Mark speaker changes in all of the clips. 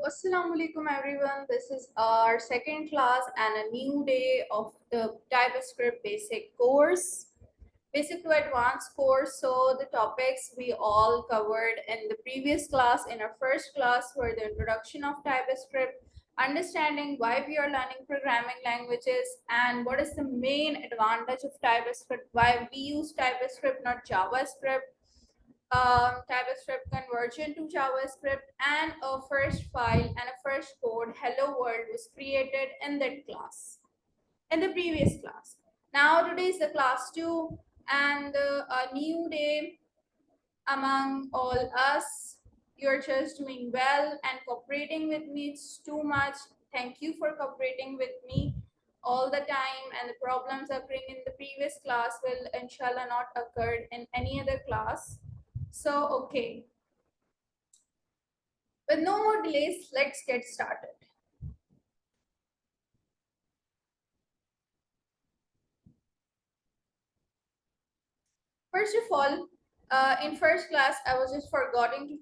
Speaker 1: Assalamualaikum everyone. This is our second class and a new day of the Typescript basic course, basic to advanced course. So the topics we all covered in the previous class, in our first class, were the introduction of Typescript, understanding why we are learning programming languages, and what is the main advantage of Typescript, why we use Typescript, not JavaScript, Typescript conversion to JavaScript, and a first file and a first code hello world was created in that class, in the previous class. Now today is the class 2 and a new day among all us. You're just doing well and cooperating with me. It's too much. Thank you for cooperating with me all the time, and the problems occurring in the previous class will inshallah not occur in any other class. So, okay, with no more delays, let's get started. First of all, in first class, I was just forgetting to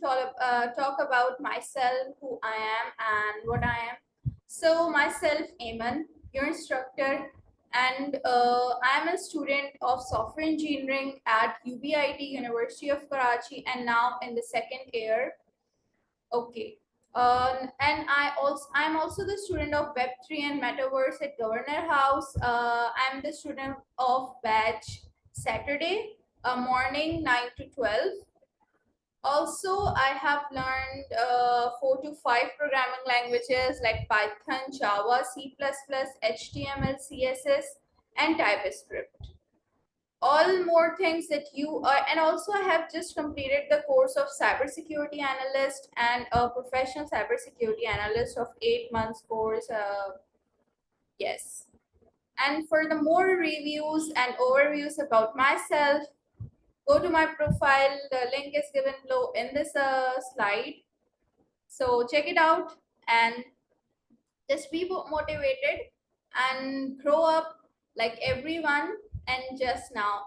Speaker 1: talk about myself, who I am, and what I am. So, myself, Aman, your instructor, and I am a student of software engineering at UBIT, University of Karachi, and now in the second year. Okay. And I'm also the student of Web3 and Metaverse at Governor House. I'm the student of batch Saturday morning 9 to 12. Also, I have learned 4 to 5 programming languages like Python, Java, C++, HTML, CSS, and TypeScript. All more things that you are, and also I have just completed the course of cybersecurity analyst and a professional cybersecurity analyst of 8 months course. Yes. And for the more reviews and overviews about myself, go to my profile. The link is given below in this slide. So check it out and just be motivated and grow up like everyone. And just now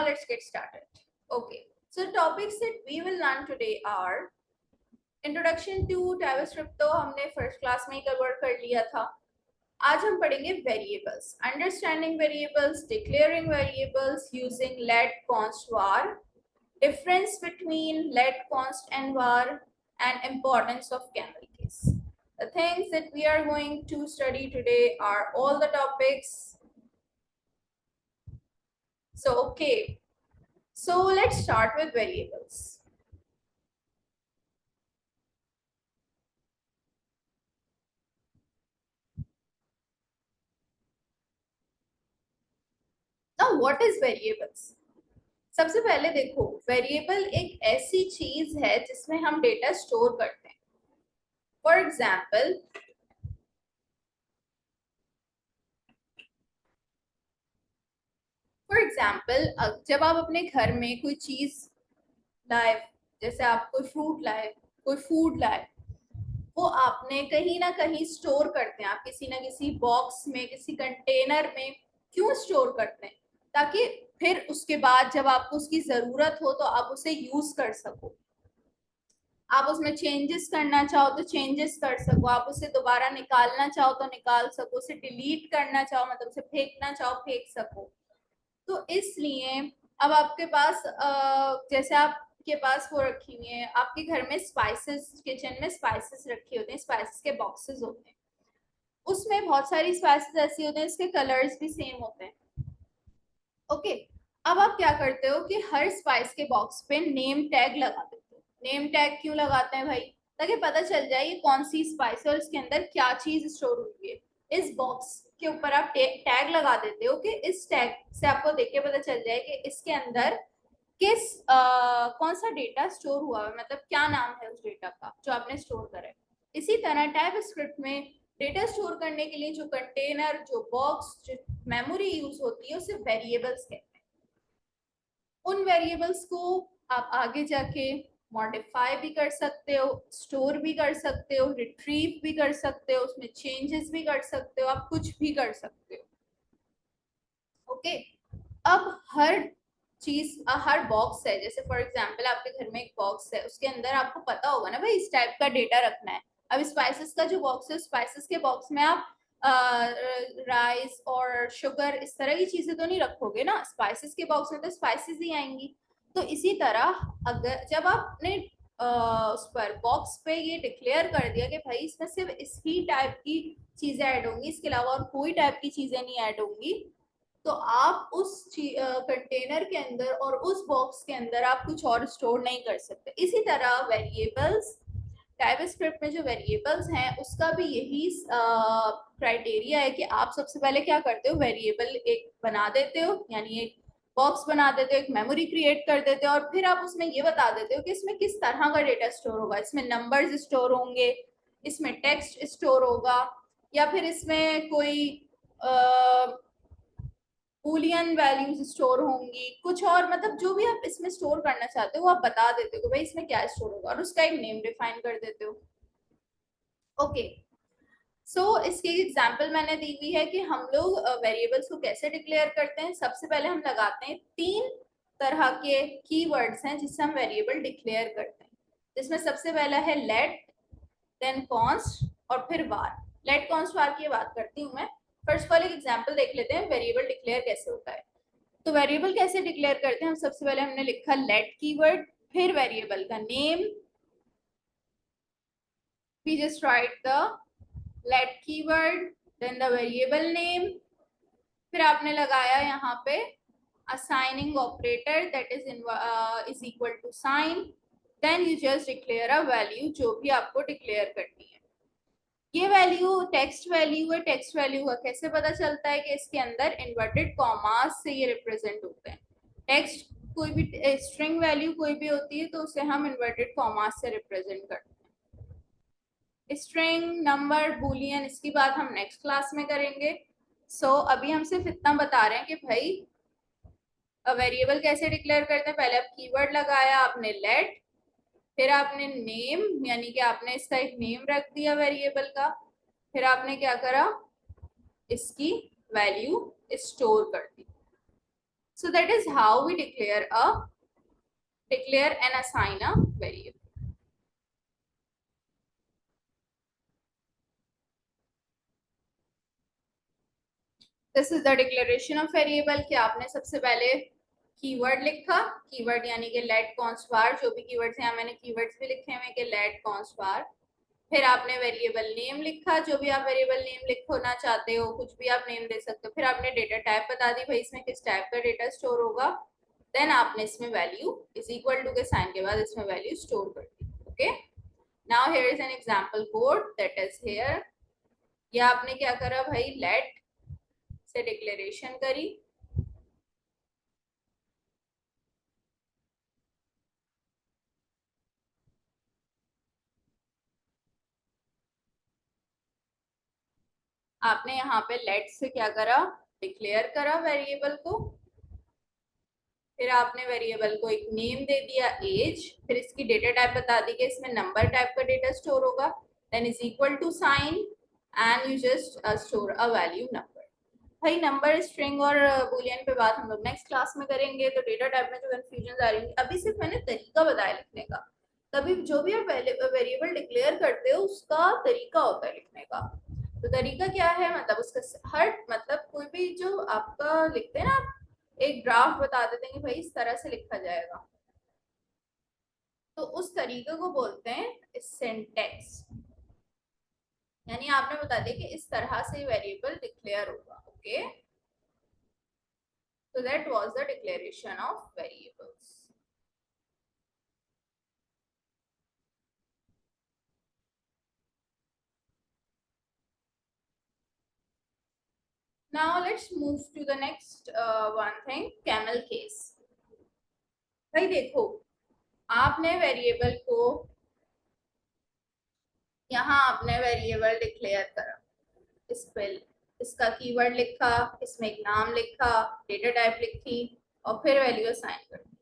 Speaker 1: let's get started. Okay, so topics that we will learn today are introduction to TypeScript तो हमने first class में ही cover कर लिया था. आज हम पढ़ेंगे variables, understanding variables, declaring variables using let const var, difference between let const and var, and importance of camel case. The things that we are going to study today are all the topics. So okay, so let's start with variables. Now what is variables? सबसे पहले देखो, variable एक ऐसी चीज है जिसमें हम data store करते हैं. फॉर एग्जाम्पल, जब आप अपने घर में कोई चीज लाए, जैसे आप कोई फ्रूट लाए, कोई फूड लाए, वो आपने कहीं ना कहीं स्टोर करते हैं. आप किसी ना किसी बॉक्स में, किसी कंटेनर में क्यों स्टोर करते हैं? ताकि फिर उसके बाद जब आपको उसकी जरूरत हो तो आप उसे यूज कर सको. आप उसमें चेंजेस करना चाहो तो चेंजेस कर सको, आप उसे दोबारा निकालना चाहो तो निकाल सको, उसे डिलीट करना चाहो मतलब उसे फेंकना चाहो फेंक सको. तो इसलिए अब आपके पास जैसे आपके पास वो रखी हुई है आपके घर में स्पाइसेस, किचन में स्पाइसेस रखे होते हैं, स्पाइसेस के बॉक्सेस होते हैं. उसमें बहुत सारी स्पाइसेस ऐसी होते हैं इसके कलर्स भी सेम होते हैं. ओके, अब आप क्या करते हो कि हर स्पाइस के बॉक्स पे नेम टैग लगा देते हो. नेम टैग क्यों लगाते हैं भाई? ताकि पता चल जाए ये कौन सी स्पाइस है और इसके अंदर क्या चीज स्टोर हुई है. इस बॉक्स के ऊपर आप टैग लगा देते हो कि इस टैग से आपको देख के पता चल जाए कि इसके अंदर कौन सा डेटा स्टोर हुआ है, मतलब क्या नाम है उस डेटा का जो आपने स्टोर करा है. इसी तरह टाइपस्क्रिप्ट में डेटा स्टोर करने के लिए जो कंटेनर, जो बॉक्स, जो मेमोरी यूज होती है उसे वेरिएबल्स कहते हैं. उन वेरिएबल्स को आप आगे जाके मॉडिफाई भी कर सकते हो, स्टोर भी कर सकते हो, रिट्रीव भी कर सकते हो, उसमें चेंजेस भी कर सकते हो, आप कुछ भी कर सकते हो. ओके, अब हर चीज, हर बॉक्स है, जैसे फॉर एग्जांपल आपके घर में एक बॉक्स है, उसके अंदर आपको पता होगा ना भाई इस टाइप का डेटा रखना है. अब स्पाइसेस का जो बॉक्स है, स्पाइसेस के बॉक्स में आप राइस और शुगर इस तरह की चीजें तो नहीं रखोगे ना, स्पाइसेस के बॉक्स में तो स्पाइसेस ही आएंगी। तो इसी तरह अगर जब आपने उस पर बॉक्स पे ये डिक्लेयर कर दिया कि भाई इसमें सिर्फ इसी टाइप की चीजें ऐड होंगी, इसके अलावा और कोई टाइप की चीजें नहीं ऐड होंगी, तो आप उस कंटेनर के अंदर और उस बॉक्स के अंदर आप कुछ और स्टोर नहीं कर सकते। इसी तरह वेरिएबल्स, टाइपस्क्रिप्ट में जो वेरिएबल्स हैं उसका भी यही क्राइटेरिया है कि आप सबसे पहले क्या करते हो, वेरिएबल एक बना देते हो, यानी एक बॉक्स बना देते हो, एक मेमोरी क्रिएट कर देते हो, और फिर आप उसमें ये बता देते हो कि इसमें किस तरह का डेटा स्टोर होगा। इसमें नंबर्स स्टोर होंगे, इसमें टेक्स्ट स्टोर होगा, या फिर इसमें कोई बूलियन वैल्यूज स्टोर होंगी, कुछ और, मतलब जो भी आप इसमें स्टोर करना चाहते हो वो आप बता देते हो कि भाई इसमें क्या स्टोर होगा, और उसका एक नेम डिफाइन कर देते हो। ओके, सो इसकी एग्जांपल मैंने दी हुई है कि हम लोग वेरिएबल्स को कैसे डिक्लेयर करते हैं। सबसे पहले हम लगाते हैं 3 तरह के कीवर्ड्स हैं जिससे हम वेरिएबल डिक्लेयर करते हैं, जिसमें सबसे पहला है लेट, देन कॉन्स्ट, और फिर वार। लेट कॉन्स्ट वार की बात करती हूँ मैं। फर्स्ट ऑफ ऑल एक एग्जांपल देख लेते हैं वेरिएबल डिक्लेयर कैसे होता है। तो वेरिएबल कैसे डिक्लेयर करते हैं, हम सबसे पहले हमने लिखा लेट कीवर्ड, फिर वेरिएबल का name, we just write the let keyword, then the variable name, फिर आपने लगाया यहाँ पे assigning operator that is equal to sign, then you just declare a value जो भी आपको डिक्लेयर करनी है। ये वैल्यू टेक्स्ट वैल्यू है, टेक्स्ट वैल्यू का कैसे पता चलता है कि इसके अंदर इन्वर्टेड कॉमास से ये रिप्रेजेंट होते हैं। टेक्स्ट कोई भी स्ट्रिंग वैल्यू कोई भी होती है तो उसे हम इन्वर्टेड कॉमास से रिप्रेजेंट करते हैं। स्ट्रिंग, नंबर, बूलियन, इसकी बात हम नेक्स्ट क्लास में करेंगे। अभी हम सिर्फ इतना बता रहे हैं कि भाई वेरिएबल कैसे डिक्लेयर करते हैं। पहले आप कीवर्ड लगाया आपने लेट, फिर आपने नेम, यानी कि आपने इसका एक नेम रख दिया वेरिएबल का, फिर आपने क्या करा, इसकी वैल्यू स्टोर कर दी। So that is how we declare and assign a variable. This is the declaration of variable कि आपने सबसे पहले कीवर्ड लिखा, कीवर्ड यानी कि लेट कॉन्स्ट var, जो भी कीवर्ड्स हैं, मैंने कीवर्ड्स भी लिखे हुए कि लेट कॉन्स्ट var। फिर आपने वेरिएबल नेम लिखा, जो भी आप वेरिएबल नेम लिखना चाहते हो कुछ भी आप नेम दे सकते हो। फिर आपने डेटा टाइप बता दी, भाई इसमें किस टाइप का डेटा स्टोर होगा। देन आपने इसमें वैल्यू इज इक्वल टू के साइन के बाद इसमें वैल्यू स्टोर कर दी। Okay, now here is an example code that is here. या आपने क्या करा भाई, लेट से डिक्लेरेशन करी, आपने यहाँ पे लेट से क्या करा, डिक्लेयर करा वेरिएबल को, फिर आपने वेरिएबल को एक नेम दे दिया एज, फिर इसकी डेटा टाइप बता दी कि इसमें नंबर टाइप का डेटा स्टोर होगा, then is equal to sign, and you just store a value number. भाई नंबर, स्ट्रिंग और बूलियन पे बात हम लोग नेक्स्ट क्लास में करेंगे। तो डेटा टाइप में जो कंफ्यूजन आ रही है, अभी सिर्फ मैंने तरीका बताया लिखने का। तभी जो भी आप वेरिएबल डिक्लेयर करते हो उसका तरीका होता है लिखने का। तो तरीका क्या है, मतलब उसका हर, मतलब कोई भी जो आपका लिखते हैं ना, एक ड्राफ्ट बता देते हैं कि भाई इस तरह से लिखा जाएगा, तो उस तरीके को बोलते हैं सिंटैक्स। यानी आपने बता दिया कि इस तरह से वेरिएबल डिक्लेयर होगा। Okay, so that was the declaration of variables. Now let's move to the next one thing, camel case. भाई देखो, आपने वेरिएबल को, यहाँ आपने वेरिएबल डिक्लेयर करा, इस पे इसका कीवर्ड लिखा, इसमें एक नाम लिखा, डेटा टाइप लिखी, और फिर वैल्यू असाइन कर दी।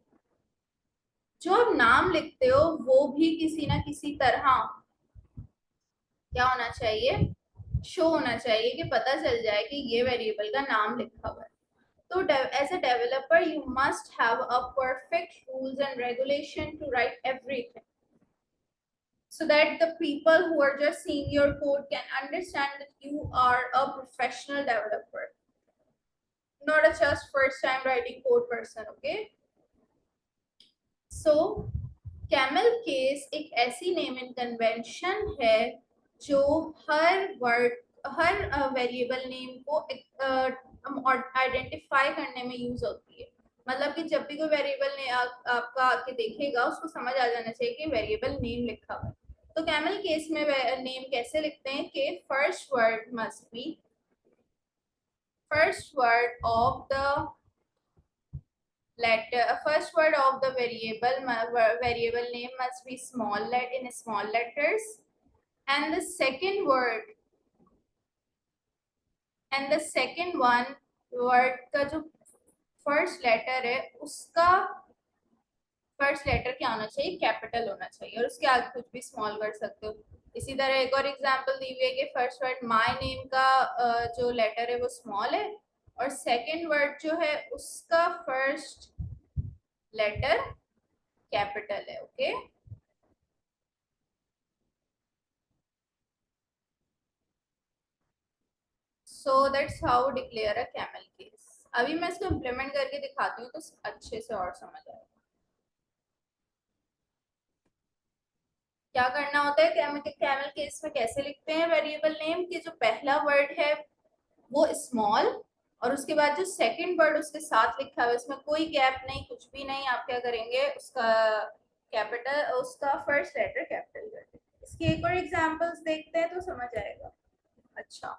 Speaker 1: जो आप नाम लिखते हो वो भी किसी ना किसी तरह क्या होना चाहिए, शो होना चाहिए, कि पता चल जाए कि ये वेरिएबल का नाम लिखा हुआ है। तो as a developer you must have a perfect rules and regulation to write everything. so that the people who are just seeing your code can understand that you are a professional developer, not a just first time writing code person. Okay, so camel case एक ऐसी naming convention है जो हर word, हर variable name को identify करने में use होती है। मतलब कि जब भी कोई वेरिएबल ने आपका आके देखेगा उसको समझ आ जाना चाहिए कि वेरिएबल नेम लिखा हुआ है। तो कैमल केस में नेम कैसे लिखते हैं कि first word must be, first word of the letter, first word of the variable name must be in small letters, and the second word and the second one word का जो first letter है उसका first letter क्या होना चाहिए, capital होना चाहिए, और उसके आगे कुछ भी स्मॉल कर सकते हो। इसी तरह एक और एग्जांपल दी हुई है कि फर्स्ट वर्ड माय नेम का जो लेटर है वो स्मॉल है और सेकंड वर्ड जो है उसका फर्स्ट लेटर कैपिटल है। Okay, so that's how declare a camel case. अभी मैं इसको इम्प्लीमेंट करके दिखाती हूँ तो अच्छे से और समझ आएगा क्या करना होता है। कैमल केस में कैसे लिखते हैं वेरिएबल नेम के जो पहला वर्ड है वो स्मॉल और उसके बाद जो सेकंड वर्ड उसके साथ लिखा है उसमें कोई गैप नहीं, कुछ भी नहीं। आप क्या करेंगे, उसका कैपिटल, उसका फर्स्ट लेटर कैपिटल कर देंगे। इसके एक और एग्जांपल्स देखते हैं तो समझ आएगा। अच्छा,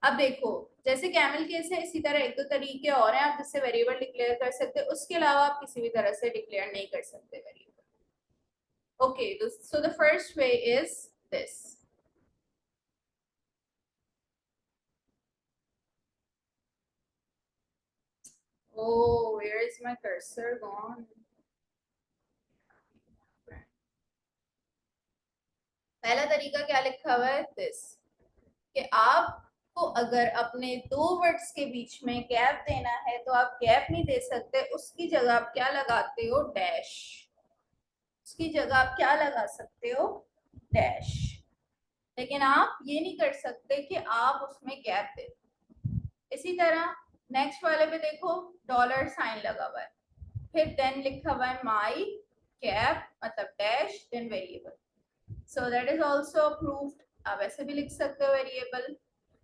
Speaker 1: अब देखो, जैसे कैमल केस है इसी तरह एक दो तरीके और हैं आप जिससे वेरिएबल डिक्लेयर कर सकते हैं, उसके अलावा आप किसी भी तरह से डिक्लेयर नहीं कर सकते variable. Okay, so the first way is this. Oh, where is my cursor gone? पहला तरीका क्या लिखा हुआ है, दिस, कि आपको अगर अपने दो वर्ड्स के बीच में गैप देना है तो आप गैप नहीं दे सकते, उसकी जगह आप क्या लगाते हो, डैश। उसकी जगह आप क्या लगा सकते हो, डैश। लेकिन आप ये नहीं कर सकते कि आप उसमें गैप दे। इसी तरह नेक्स्ट वाले पे देखो, डॉलर साइन लगा हुआ है, फिर देन लिखा हुआ है माई कैप मतलब dash then variable, so that is also approved. आप ऐसे भी लिख सकते हो वेरिएबल,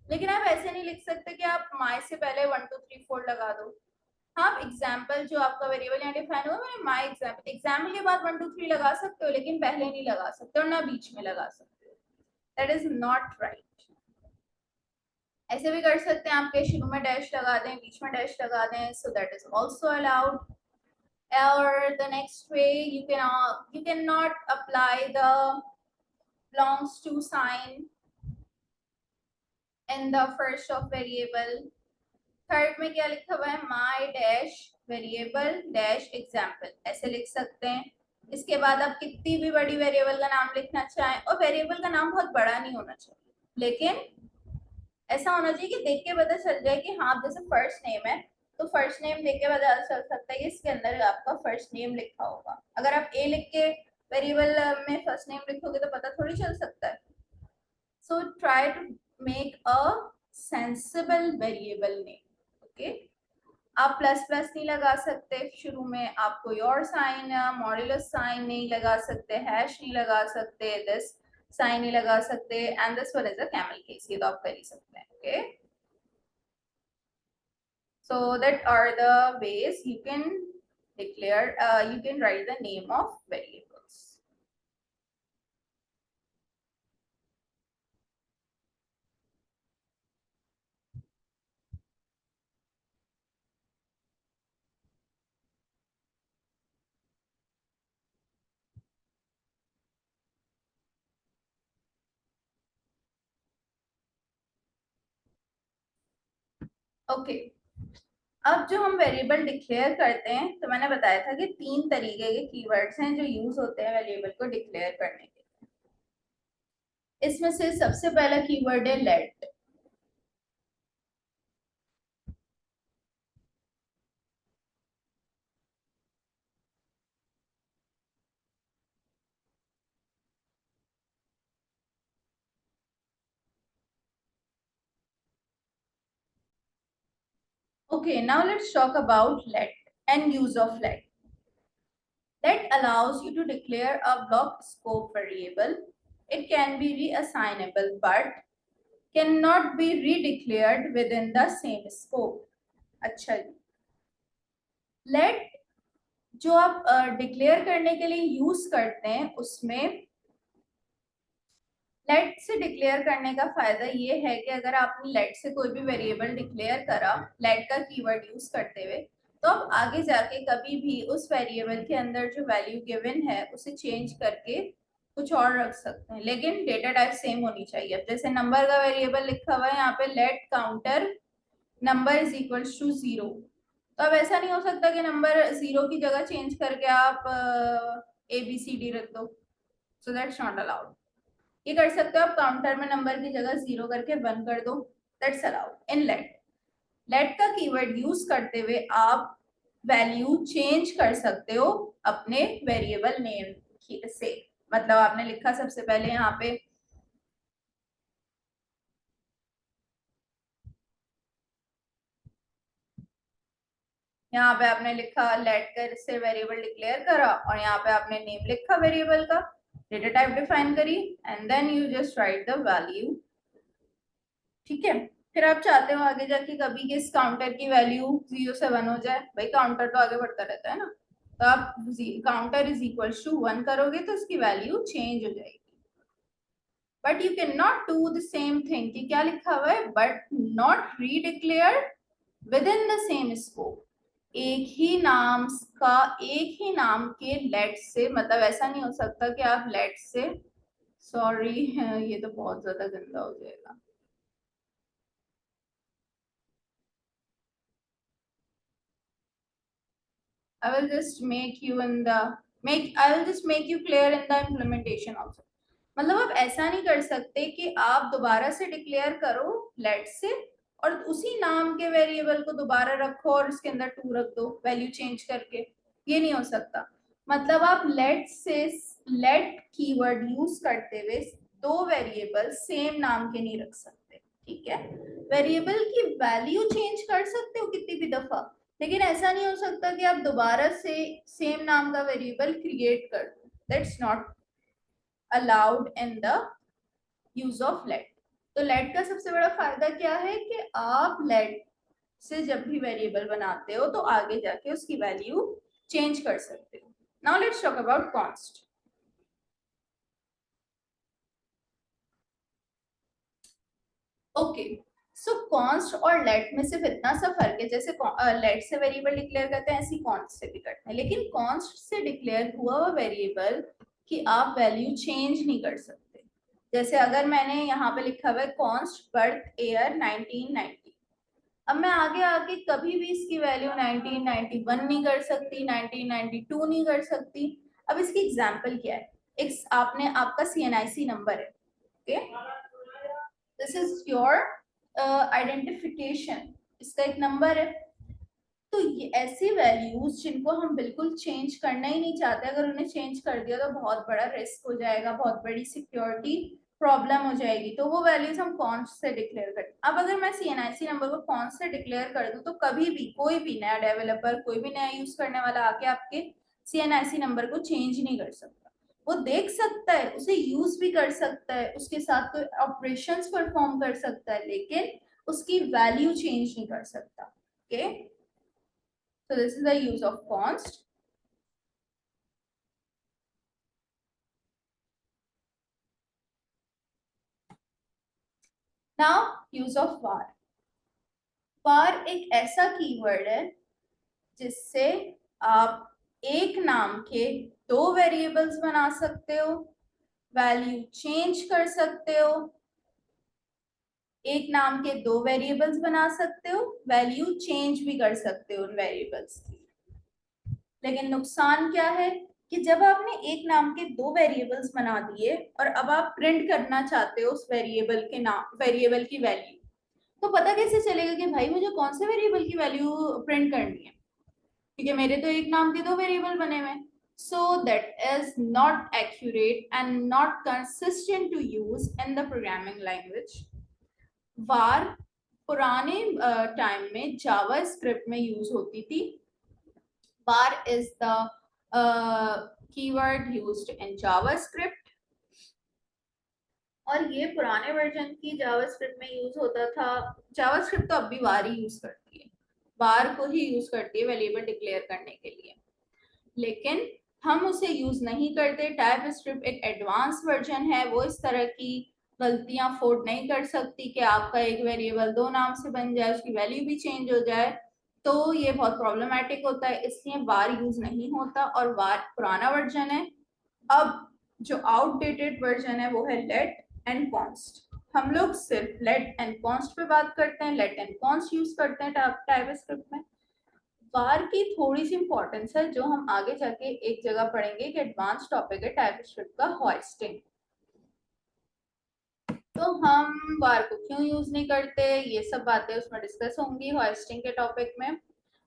Speaker 1: लेकिन आप ऐसे नहीं लिख सकते कि आप माई से पहले 1 2 3 4 लगा दो। हाँ, आप एग्जाम्पल जो आपका वेरिएबल यहाँ डिफाइन हुआ है माई एग्जाम्पल, एग्जाम्पल के बाद 1 2 3 लगा सकते हो लेकिन पहले नहीं लगा सकते और ना बीच में लगा सकते हो। That is not right. ऐसे भी कर सकते हैं, आपके शुरू में डैश लगा दें, बीच में डैश लगा दें, so that is also allowed. और the next way, you cannot apply the belongs to sign in the first of variable। Third में क्या लिखा हुआ है, my dash variable dash example, ऐसे लिख सकते हैं। इसके बाद आप कितनी भी बड़ी वेरिएबल का नाम लिखना चाहें, और वेरिएबल का नाम बहुत बड़ा नहीं होना चाहिए, लेकिन ऐसा होना चाहिए कि देख के पता चल जाए कि हाँ, जैसे फर्स्ट नेम है तो फर्स्ट नेम देख के पता चल सकता है कि इसके अंदर आपका फर्स्ट नेम लिखा होगा। अगर आप ए लिख के वेरिएबल में फर्स्ट नेम लिखोगे तो पता थोड़ी चल सकता है। So try to make a sensible variable name. Okay, आप प्लस प्लस नहीं लगा सकते शुरू में, आप कोई और साइन, मॉड्यूलस साइन नहीं लगा सकते, हैश नहीं लगा सकते, दिस साइन नहीं लगा सकते, and this one is a camel case, ये तो आप कर ही सकते हैं। Okay, so that are the ways you can declare, you can write the name of variables. Okay, अब जो हम वेरिएबल डिक्लेयर करते हैं तो मैंने बताया था कि तीन तरीके के कीवर्ड्स हैं जो यूज होते हैं वेरिएबल को डिक्लेयर करने के। इसमें से सबसे पहला कीवर्ड है late. Okay, now let's talk about let and use of let. Let allows you to declare a block scope variable. It can be reassignable but cannot be redeclared within the same scope. अच्छा जी, let जो आप declare करने के लिए use करते हैं उसमें late से डिक्लेयर करने का फायदा ये है कि अगर आपने लेट से कोई भी वेरिएबल डिक्लेयर करा लेट का कीवर्ड यूज करते हुए, तो आप आगे जाके कभी भी उस वेरिएबल के अंदर जो वैल्यू गिवन है उसे चेंज करके कुछ और रख सकते हैं, लेकिन डेटा टाइप सेम होनी चाहिए। अब जैसे नंबर का वेरिएबल लिखा हुआ है यहाँ पे let counter number is equal to 0, तो अब ऐसा नहीं हो सकता कि नंबर 0 की जगह चेंज करके आप ABCD रख दो, सो दैट्स नॉट अलाउड। ये कर सकते हो आप काउंटर में नंबर की जगह 0 करके 1 कर दो, that's allowed in let. Let का कीवर्ड यूज करते हुए आप वैल्यू चेंज कर सकते हो अपने वेरिएबल नेम से। मतलब आपने लिखा सबसे पहले यहाँ पे आपने लिखा लेट कर से वेरिएबल डिक्लेयर करा और यहाँ पे आपने नेम लिखा वेरिएबल का, डेटा टाइप डिफाइन करी and then you just write the value. ठीक है, फिर आप चाहते हो आगे जाके कभी कि इस काउंटर की वैल्यू 0 से 1 हो जाए, भाई काउंटर तो आगे बढ़ता रहता है ना, तो आप काउंटर इज इक्वल टू 1 करोगे तो इसकी वैल्यू चेंज हो जाएगी। But you can not do the same thing कि क्या लिखा हुआ है, but not redeclare within the same scope. एक ही नाम के लेट से, मतलब ऐसा नहीं हो सकता कि आप लेट से, सॉरी ये तो बहुत ज्यादा गंदा हो जाएगा। I will just make you in the make I will just make you clear in the implementation also। मतलब आप ऐसा नहीं कर सकते कि आप दोबारा से डिक्लेयर करो लेट से और उसी नाम के वेरिएबल को दोबारा रखो और उसके अंदर 2 रख दो वैल्यू चेंज करके, ये नहीं हो सकता। मतलब आप लेट से लेट कीवर्ड यूज करते हुए दो वेरिएबल सेम नाम के नहीं रख सकते। ठीक है, वेरिएबल की वैल्यू चेंज कर सकते हो कितनी भी दफा, लेकिन ऐसा नहीं हो सकता कि आप दोबारा से सेम नाम का वेरिएबल क्रिएट कर दो, that's not allowed in the use of let. तो लेट का सबसे बड़ा फायदा क्या है कि आप लेट से जब भी वेरिएबल बनाते हो तो आगे जाके उसकी वैल्यू चेंज कर सकते हो। Now let's talk about const. Okay, so const और लेट में सिर्फ इतना सा फर्क है, जैसे लेट से वेरिएबल डिक्लेयर करते हैं ऐसी कॉन्स्ट से भी करते हैं, लेकिन कॉन्स्ट से डिक्लेयर हुआ हुआ वेरिएबल की आप वैल्यू चेंज नहीं कर सकते। जैसे अगर मैंने यहाँ पे लिखा हुआ है कॉन्स्ट बर्थ ईयर 1990, अब मैं आगे आके कभी भी इसकी वैल्यू 1991 नहीं कर सकती, 1992 नहीं कर सकती। अब इसकी एग्जाम्पल क्या है, एक आपने आपका CNIC नंबर है, okay, this is your identification, इसका एक नंबर है। तो ये ऐसी वैल्यूज जिनको हम बिल्कुल चेंज करना ही नहीं चाहते, अगर उन्हें चेंज कर दिया तो बहुत बड़ा रिस्क हो जाएगा, बहुत बड़ी सिक्योरिटी प्रॉब्लम हो जाएगी, तो वो वैल्यूज हम कॉन्स्ट से डिक्लेयर करते। अब अगर मैं CNIC नंबर को कॉन्स्ट से डिक्लेयर कर दूं तो कभी भी कोई भी नया डेवलपर, कोई भी नया यूज करने वाला आके आपके CNIC नंबर को चेंज नहीं कर सकता। वो देख सकता है, उसे यूज भी कर सकता है, उसके साथ कोई ऑपरेशंस परफॉर्म कर सकता है, लेकिन उसकी वैल्यू चेंज नहीं कर सकता। Okay, so this is the use of const. Now use of var। var एक ऐसा कीवर्ड है जिससे आप एक नाम के दो वेरिएबल्स बना सकते हो, वैल्यू चेंज कर सकते हो, एक नाम के दो वेरिएबल्स बना सकते हो, वैल्यू चेंज भी कर सकते हो उन वेरिएबल्स की। लेकिन नुकसान क्या है कि जब आपने एक नाम के दो वेरिएबल्स बना दिए और अब आप प्रिंट करना चाहते हो उस वेरिएबल के नाम, वेरिएबल की वैल्यू, तो पता कैसे चलेगा कि भाई मुझे कौन से वेरिएबल की वैल्यू प्रिंट करनी है, क्योंकि मेरे तो एक नाम के दो वेरिएबल बने हुए हैं। So that is not accurate and not consistent to use in the programming language. var पुराने टाइम में जावा स्क्रिप्ट में यूज होती थी। var is the keyword used in javascript, और ये पुराने वर्जन की जावास्क्रिप्ट में यूज होता था। जावास्क्रिप्ट तो अब भी var ही यूज करती है, var को ही यूज करती है वेरिएबल डिक्लेयर करने के लिए, लेकिन हम उसे यूज नहीं करते। टाइप स्क्रिप्ट एक एडवांस वर्जन है, वो इस तरह की गलतियां अफोर्ड नहीं कर सकती कि आपका एक वेरिएबल दो नाम से बन जाए, उसकी वैल्यू भी चेंज हो जाए, तो ये बहुत प्रॉब्लमेटिक होता है, इसलिए वार यूज नहीं होता और वार पुराना वर्जन है। अब जो आउटडेटेड वर्जन है वो है लेट एंड कॉन्स्ट। हम लोग सिर्फ लेट एंड कॉन्स्ट पे बात करते हैं, लेट एंड कॉन्स्ट यूज करते हैं टाइप स्क्रिप्ट में। वार की थोड़ी सी इंपॉर्टेंस है जो हम आगे जाके एक जगह पढ़ेंगे कि एडवांस टॉपिक है टाइपस्क्रिप्ट का, होस्टिंग। तो हम वार को क्यों यूज नहीं करते, ये सब बातें उसमें डिस्कस होंगी होस्टिंग के टॉपिक में।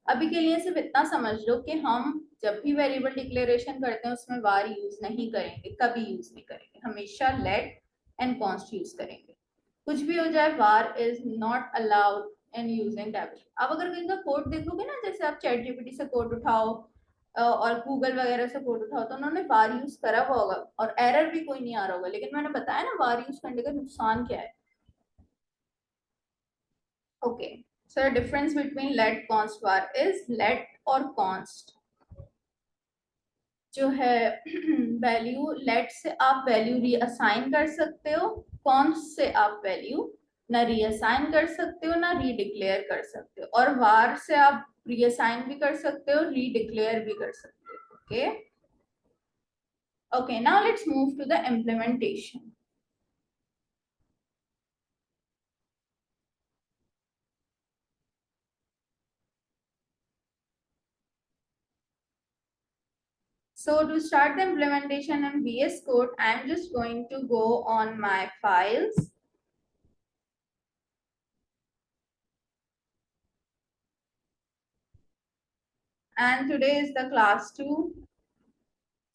Speaker 1: अभी के लिए सिर्फ इतना समझ लो कि हम जब भी वेरिएबल डिक्लेरेशन करते हैं उसमें वार यूज नहीं करेंगे, कभी यूज नहीं करेंगे, हमेशा लेट एंड कॉन्स्ट यूज करेंगे। कुछ भी हो जाए, वार is not allowed in using TypeScript. अब अगर कहीं का कोड देखोगे ना, जैसे आप चैट जीपीटी से कोड उठाओ और गूगल वगैरह से कोड उठाओ, तो उन्होंने वार यूज करा हुआ होगा और एरर भी कोई नहीं आ रहा होगा, लेकिन मैंने बताया ना वार यूज करने का नुकसान क्या है। Okay, so difference between let const var is let और कॉन्स्ट जो है वैल्यू, लेट से आप वैल्यू रीअसाइन कर सकते हो, कॉन्स्ट से आप वैल्यू ना रीअसाइन कर सकते हो ना रीडिक्लेयर कर सकते हो, और वार से आप रीअसाइन भी कर सकते हो, रीडिक्लेयर भी कर सकते हो। Okay okay, now let's move to the implementation. So to start the implementation in VS Code, I am just going to go on my files. And today is the class 2.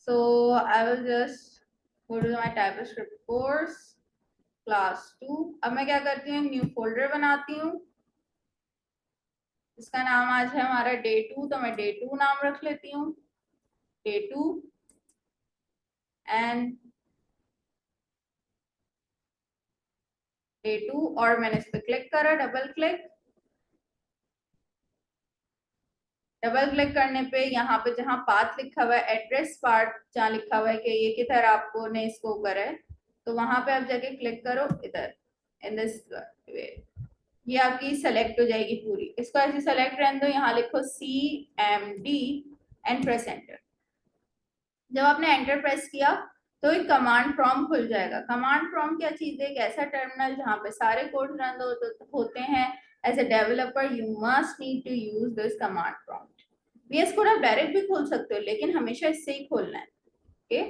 Speaker 1: So I will just go to my TypeScript course class 2. अब मैं क्या करती हूँ, new folder बनाती हूँ, इसका नाम आज है हमारा डे 2, तो मैं डे 2 नाम रख लेती हूँ, डे 2 एंड डे 2, और मैंने इस पर क्लिक करा, डबल क्लिक करने पे यहाँ पे जहाँ पाथ लिखा हुआ है, एड्रेस पार्ट जहाँ लिखा हुआ है कि ये किधर आपको ने इसको करा है, तो वहां पे आप जाके क्लिक करो इधर, इन दिस वे, ये आपकी सेलेक्ट हो जाएगी पूरी। इसको ऐसे सेलेक्ट रहने दो, यहाँ लिखो CMD एंड प्रेस एंटर। जब आपने एंटर प्रेस किया तो एक कमांड प्रॉम्प्ट खुल जाएगा। कमांड प्रॉम्प्ट क्या चीज है, एक ऐसा टर्मिनल जहाँ पे सारे कोड रन होते हैं। As a developer you must need to use this command prompt. VS code आप डायरेक्ट भी खोल सकते हो, लेकिन हमेशा इससे ही खोलना है। Okay,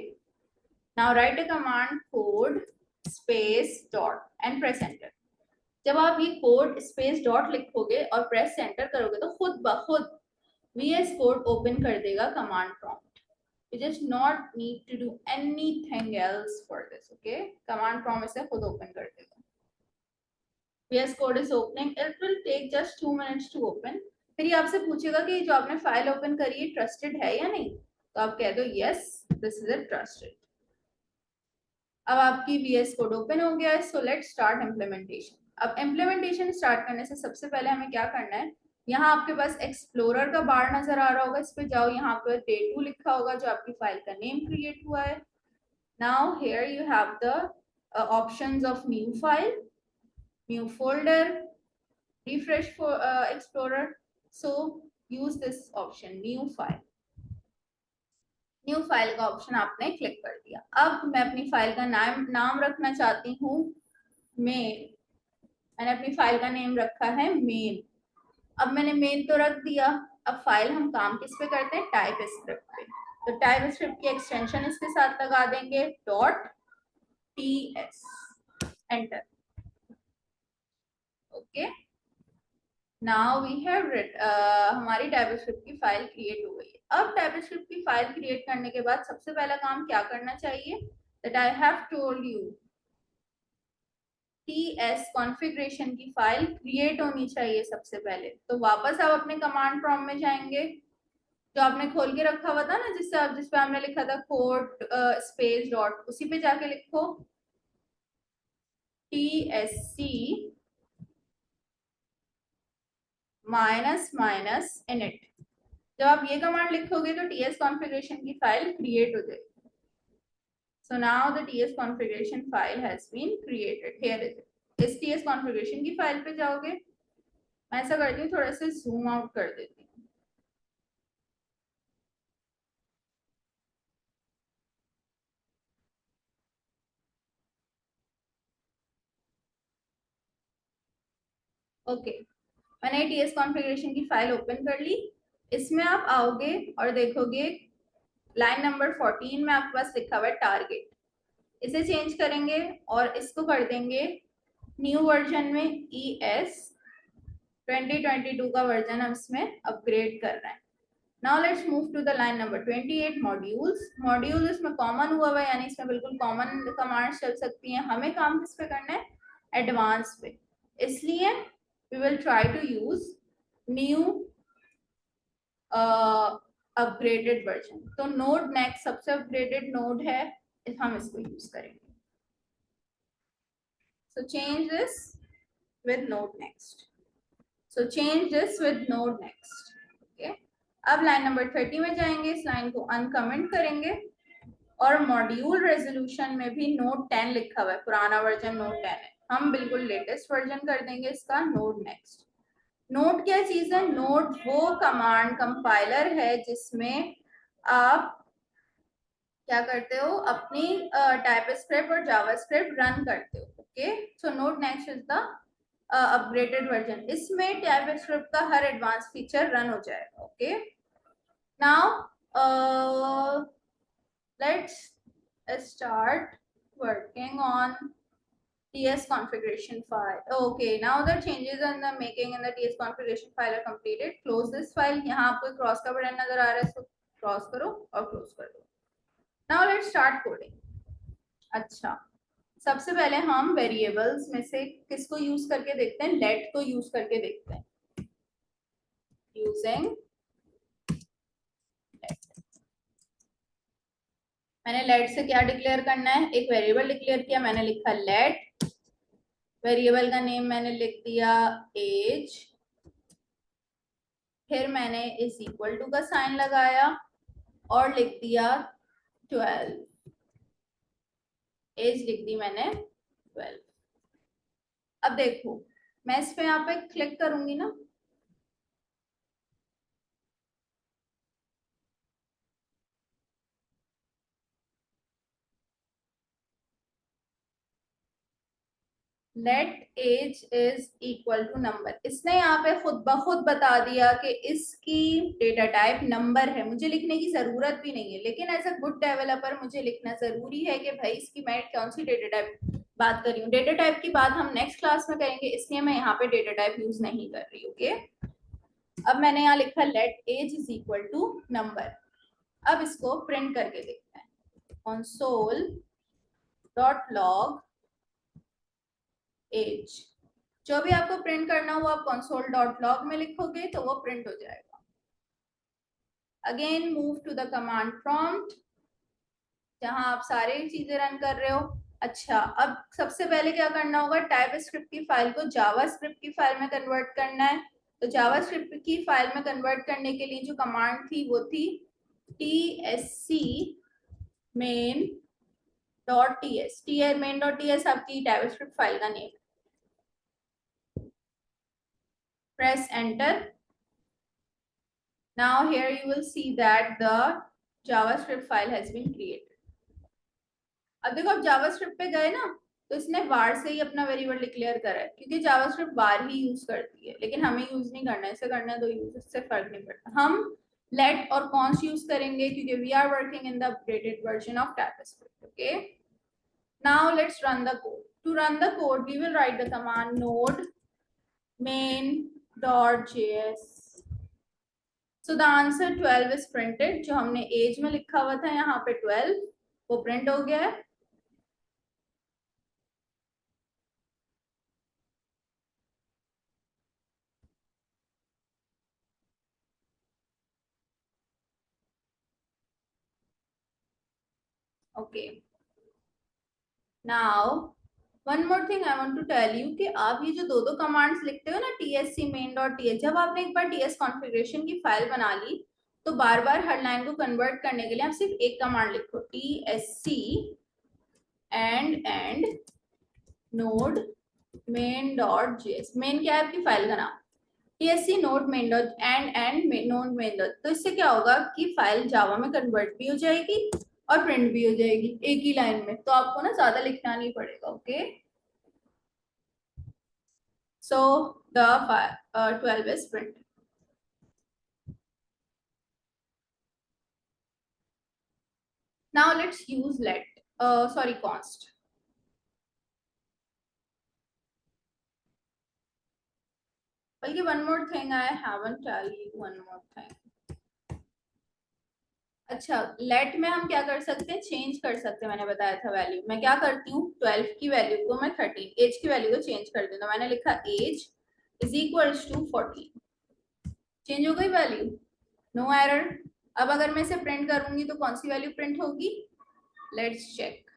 Speaker 1: now right a command code space dot and press enter. जब आप ये कोड स्पेस डॉट लिखोगे और प्रेस एंटर करोगे तो खुद ब खुद VS कोड ओपन कर देगा command prompt. You just not need to do anything else for this. Okay, command prompt से खुद open कर देगा। VS code is opening. It will take just 2 minutes to open. फिर ये आपसे पूछेगा कि जो आपने फाइल ओपन करी है ट्रस्टेड है या नहीं, तो आप कह दो yes, this is a trusted। अब आपकी VS कोड ओपन हो गया है, सो लेट्स स्टार्ट इम्प्लीमेंटेशन। अब इम्प्लीमेंटेशन स्टार्ट करने से सबसे पहले हमें क्या करना है, यहाँ आपके पास एक्सप्लोरर का बार नजर आ रहा होगा, इस पे जाओ, यहाँ पर डे 2 लिखा होगा जो आपकी फाइल का नेम क्रिएट हुआ है। Now here you have the options of new file, new folder, refresh for Explorer. So use this option, new file। New file का ऑप्शन आपने क्लिक कर दिया। अब मैं अपनी फाइल का नाम रखना चाहती हूँ मेन। मैंने अपनी फाइल का नेम रखा है मेन। अब मैंने मेन तो रख दिया, अब फाइल हम काम किस पे करते हैं, टाइप स्क्रिप्ट पे। तो टाइप स्क्रिप्ट की एक्सटेंशन इसके साथ लगा देंगे, .ts, enter. Okay, now we have हमारी टाइपस्क्रिप्ट की फाइल क्रिएट हो गई है। अब टाइपस्क्रिप्ट की फाइल क्रिएट करने के बाद सबसे पहला काम क्या करना चाहिए, that I have told you, ts configuration की फाइल क्रिएट होनी चाहिए सबसे पहले। तो वापस आप अपने कमांड प्रॉम्प्ट में जाएंगे, जो आपने खोल के रखा हुआ था ना, जिस पे हमने लिखा था कोड स्पेस डॉट, उसी पे जाके लिखो tsc -init। जब आप ये कमांड लिखोगे तो ts कॉन्फ़िगरेशन की फाइल क्रिएट हो जाएगी। So now the ts configuration file has been created, here is it. इस ts कॉन्फ़िगरेशन की फाइल पे जाओगे, मैं ऐसा करती हूँ थोड़ा सा जूम आउट कर देती हूँ। ओके, मैंने टीएस कॉन्फ़िगरेशन की फाइल ओपन कर ली। इसमें आप आओगे और देखोगे लाइन नंबर 14 में आपके पास लिखा हुआ है टारगेट। इसे चेंज करेंगे और इसको कर देंगे न्यू वर्जन में ES 2022 का वर्जन हम इसमें अपग्रेड कर रहे हैं। Now let's move to the line number 28 modules. Module इसमें कॉमन हुआ हुआ है, यानी इसमें बिल्कुल कॉमन कमांड्स चल सकती हैं। हमें काम किस पे करना है? एडवांस पे। इसलिए we will try to use new upgraded version. तो नोड नेक्स्ट सबसे अपग्रेडेड नोड है, हम इसको यूज करेंगे। So change this with node next. So change this with node next. Okay, अब लाइन नंबर 30 में जाएंगे, इस लाइन को अनकमेंट करेंगे और मॉड्यूल रेजोल्यूशन में भी नोड 10 लिखा हुआ है, पुराना वर्जन नोड 10 है, हम बिल्कुल लेटेस्ट वर्जन कर देंगे इसका नोड नेक्स्ट। नोड क्या चीज है? नोड वो कमांड कंपाइलर है जिसमें आप क्या करते हो, अपनी टाइपस्क्रिप्ट और जावास्क्रिप्ट रन करते हो। Okay, so node next is the upgraded version. इसमें टाइपस्क्रिप्ट का हर एडवांस फीचर रन हो जाएगा। Okay, now let's start working on TS configuration file. Okay, now the changes in the making in the TS configuration file are completed. Close this file. यहाँ आपको cross का button नजर आ रहा है, इसको cross करो और क्लोज कर दो। Now let's start coding. अच्छा, सबसे पहले हम वेरिएबल्स में से किसको यूज करके देखते हैं? लेट को यूज करके देखते हैं। यूजिंग मैंने लेट से क्या डिक्लेयर करना है? एक वेरिएबल डिक्लेयर किया, मैंने लिखा लेट। वेरिएबल का नेम मैंने लिख दिया एज, फिर मैंने इज इक्वल टू का साइन लगाया और लिख दिया 12। एज लिख दी मैंने 12। अब देखो, मैं इस पे यहाँ पे क्लिक करूंगी ना, let age is equal to number. इसने यहाँ पे खुद ब खुद बता दिया कि इसकी डेटा टाइप नंबर है। मुझे लिखने की जरूरत भी नहीं है, लेकिन एज अ गुड डेवलपर मुझे लिखना जरूरी है कि भाई इसकी मैं कौन सी डेटा टाइप बात कर रही हूँ। डेटा टाइप की बात हम नेक्स्ट क्लास में करेंगे, इसलिए मैं यहाँ पे डेटा टाइप यूज नहीं कर रही। ओके, अब मैंने यहाँ लिखा let age is equal to number. अब इसको प्रिंट करके देखते हैं। console डॉट लॉग एज, जो भी आपको प्रिंट करना हो आप console डॉट लॉग में लिखोगे तो वो प्रिंट हो जाएगा। Again move to the command prompt, जहां आप सारे चीजें रन कर रहे हो। अच्छा, अब सबसे पहले क्या करना होगा? टाइप स्क्रिप्ट की फाइल को जावा स्क्रिप्ट की फाइल में कन्वर्ट करना है। तो जावा स्क्रिप्ट की फाइल में कन्वर्ट करने के लिए जो कमांड थी वो थी tsc main dot ts। main dot ts आपकी टाइप स्क्रिप्ट फाइल का name. Press enter. Now here you will see that the JavaScript file has been created. अब देखो, आप जावास्क्रिप्ट पे गए ना, तो इसने var से ही अपना वेरिएबल डिक्लेयर करा है, क्योंकि जावास्क्रिप्ट var ही यूज करती है, लेकिन हमें यूज नहीं करना है। इसे करना है तो यूज, इससे फर्क नहीं पड़ता। हम let और const यूज करेंगे क्योंकि we are working in the upgraded version of Typescript. Okay, now let's run the code. To run the code we will write the command node main.js। So the answer 12 is printed. जो हमने as में लिखा हुआ था यहाँ पे 12, वो print हो गया है। Okay, now one more thing I want to tell you कि आप ये जो दो दो कमांड्स लिखते हो ना, tsc main डॉट ts, जब आपने एक बार ts कॉन्फ़िगरेशन की फाइल बना ली तो बार बार हर लाइन को कन्वर्ट करने के लिए आप सिर्फ एक कमांड लिखो, tsc and node main dot JS. Main क्या है? आपकी फाइल का नाम। tsc node main dot and node main dot, तो इससे क्या होगा कि फाइल जावा में कन्वर्ट भी हो जाएगी और प्रिंट भी हो जाएगी एक ही लाइन में, तो आपको ना ज्यादा लिखना नहीं पड़ेगा। Okay, so the 12 is print. Now let's use let, sorry, const. बल्कि one more thing I haven't tell you one more thing. अच्छा, लेट में हम क्या कर सकते हैं? चेंज कर सकते हैं। मैंने बताया था वैल्यू, मैं क्या करती हूँ 12 की वैल्यू को मैं 13, एज की वैल्यू को चेंज कर देता हूँ। मैंने लिखा age is equals to 14, change हो गई वैल्यू, नो एरर। अब अगर मैं इसे प्रिंट करूंगी तो कौन सी वैल्यू प्रिंट होगी? Let's check.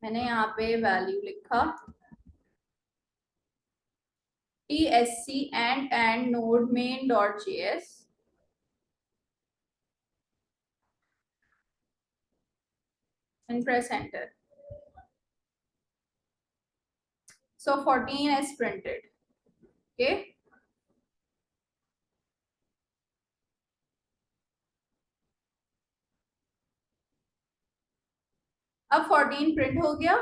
Speaker 1: मैंने यहाँ पे वैल्यू लिखा tsc and node main dot JS and press enter. So 14 is printed. Okay. अब 14 प्रिंट हो गया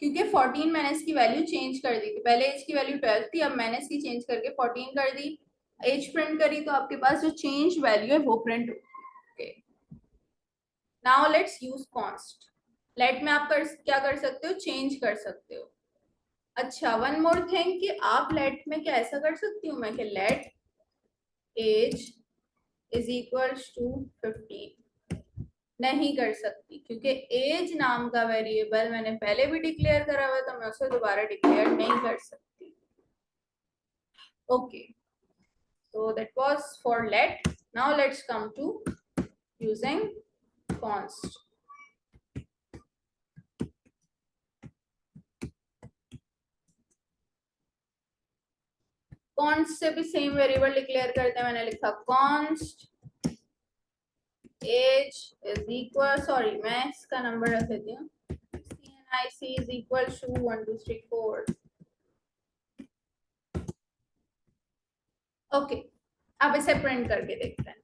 Speaker 1: क्योंकि 14 मैंने इसकी वैल्यू चेंज कर दी थी। पहले एज की वैल्यू 12 थी, अब मैंने इसकी चेंज करके 14 कर दी। एज प्रिंट करी तो आपके पास जो चेंज वैल्यू है वो प्रिंट होगी। Now let's use const. Let में आप क्या कर सकते हो? चेंज कर सकते हो। अच्छा, वन मोर थिंग कि आप लेट में क्या ऐसा कर सकती हूँ मैं कि let age is equal to 15, नहीं कर सकती क्योंकि एज नाम का वेरिएबल मैंने पहले भी डिक्लेयर करा हुआ, तो मैं उसे दोबारा डिक्लेयर नहीं कर सकती। Okay, so that was for let. Now let's come to using const. const से भी सेम वेरिएबल डिक्लेयर करते हैं। मैंने लिखा const age is equal, sorry मैं इसका नंबर रख देती हूँ, cnic is equal to 1 2 3 4. Okay, अब इसे प्रिंट करके देखते हैं।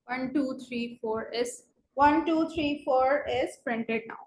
Speaker 1: 1 2 3 4 is 1 2 3 4 is printed now.